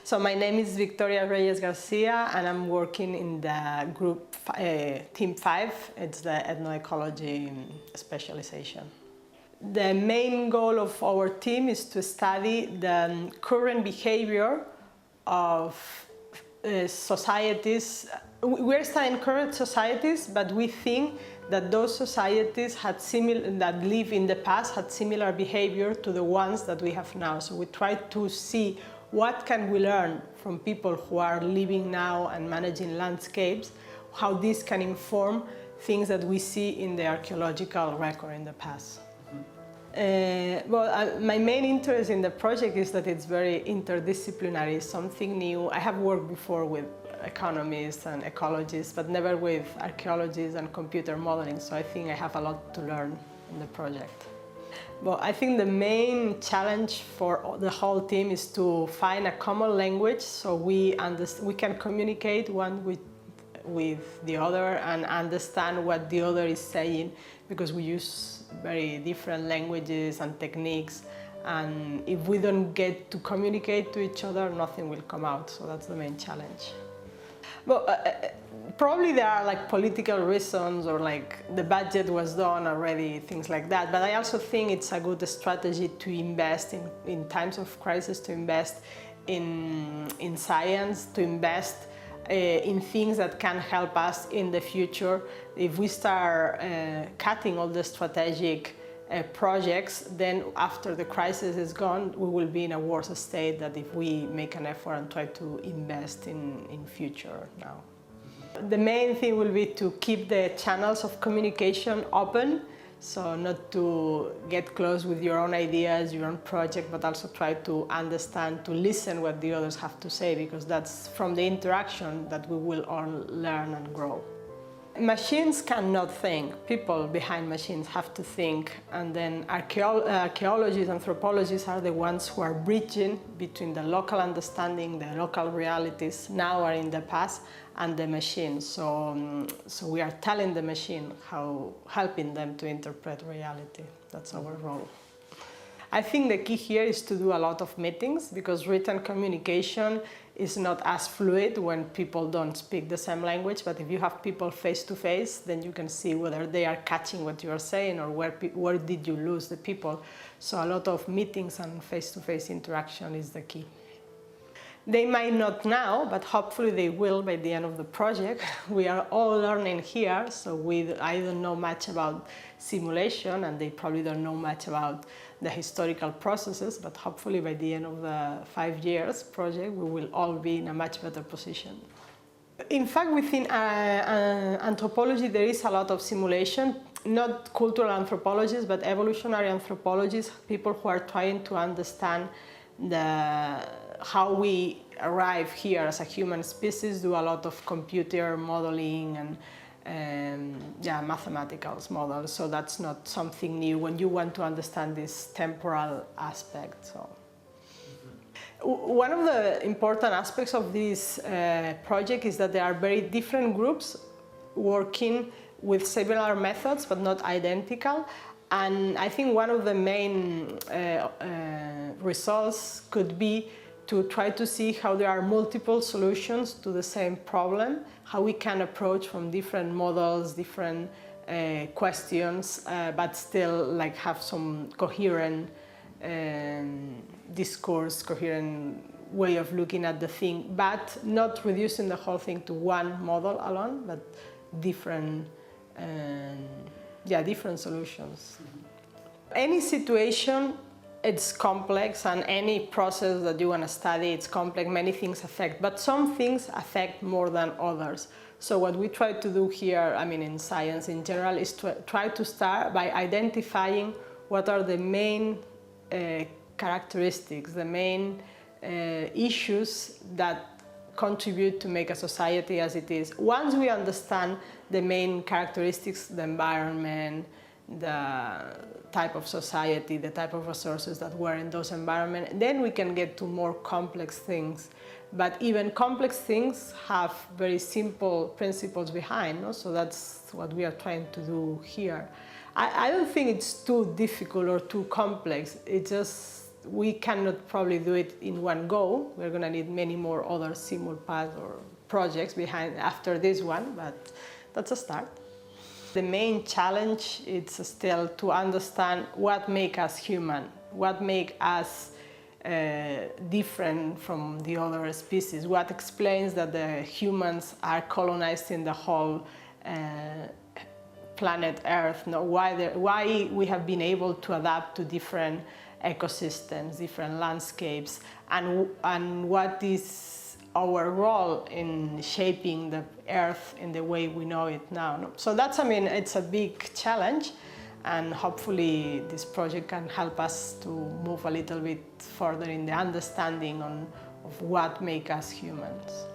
So my name is Victoria Reyes Garcia, and I'm working in the group Team 5. It's the ethnoecology specialization. The main goal of our team is to study the current behavior of societies. We're studying current societies, but we think that those societies that live in the past had similar behavior to the ones that we have now. So we try to see what can we learn from people who are living now and managing landscapes, how this can inform things that we see in the archaeological record in the past. My main interest in the project is that it's very interdisciplinary, something new. I have worked before with economists and ecologists, but never with archaeologists and computer modeling, so I think I have a lot to learn in the project. Well, I think the main challenge for the whole team is to find a common language so we can communicate one with the other and understand what the other is saying, because we use very different languages and techniques, and if we don't get to communicate to each other, nothing will come out. So that's the main challenge. Well, probably there are like political reasons, or like the budget was done already, things like that. But I also think it's a good strategy to invest in times of crisis, to invest in science, to invest in things that can help us in the future. If we start cutting all the strategic projects, then after the crisis is gone, we will be in a worse state than if we make an effort and try to invest in future now. The main thing will be to keep the channels of communication open, so not to get close with your own ideas, your own project, but also try to understand, to listen what the others have to say, because that's from the interaction that we will all learn and grow. Machines cannot think. People behind machines have to think, and then archaeologists, anthropologists are the ones who are bridging between the local understanding, the local realities now or in the past, and the machine. So we are telling the machine helping them to interpret reality. That's our role. I think the key here is to do a lot of meetings, because written communication is not as fluid when people don't speak the same language. But if you have people face to face, then you can see whether they are catching what you are saying, or where did you lose the people. So a lot of meetings and face-to-face interaction is the key. They might not now, but hopefully they will by the end of the project. We are all learning here, so I don't know much about simulation, and they probably don't know much about the historical processes, but hopefully by the end of the 5 years project, we will all be in a much better position. In fact, within anthropology, there is a lot of simulation, not cultural anthropologists, but evolutionary anthropologists, people who are trying to understand how we arrive here as a human species, do a lot of computer modeling and mathematical models. So that's not something new when you want to understand this temporal aspect. So. One of the important aspects of this project is that there are very different groups working with similar methods but not identical. And I think one of the main results could be to try to see how there are multiple solutions to the same problem, how we can approach from different models, different questions, but still like have some coherent discourse, coherent way of looking at the thing, but not reducing the whole thing to one model alone, but different solutions. Any situation, it's complex, and any process that you want to study, it's complex. Many things affect, but some things affect more than others. So what we try to do here, I mean in science in general, is to try to start by identifying what are the main characteristics, the main issues that contribute to make a society as it is. Once we understand the main characteristics, the environment, the type of society, the type of resources that were in those environments, then we can get to more complex things. But even complex things have very simple principles behind, no? So that's what we are trying to do here. I don't think it's too difficult or too complex. It's just we cannot probably do it in one go. We're going to need many more other SimulPast or projects behind after this one, but that's a start. The main challenge is still to understand what makes us human, what makes us different from the other species, what explains that the humans are colonizing the whole planet Earth, why we have been able to adapt to different ecosystems, different landscapes, and what is our role in shaping the Earth in the way we know it now. So that's, I mean, it's a big challenge, and hopefully this project can help us to move a little bit further in the understanding of what makes us humans.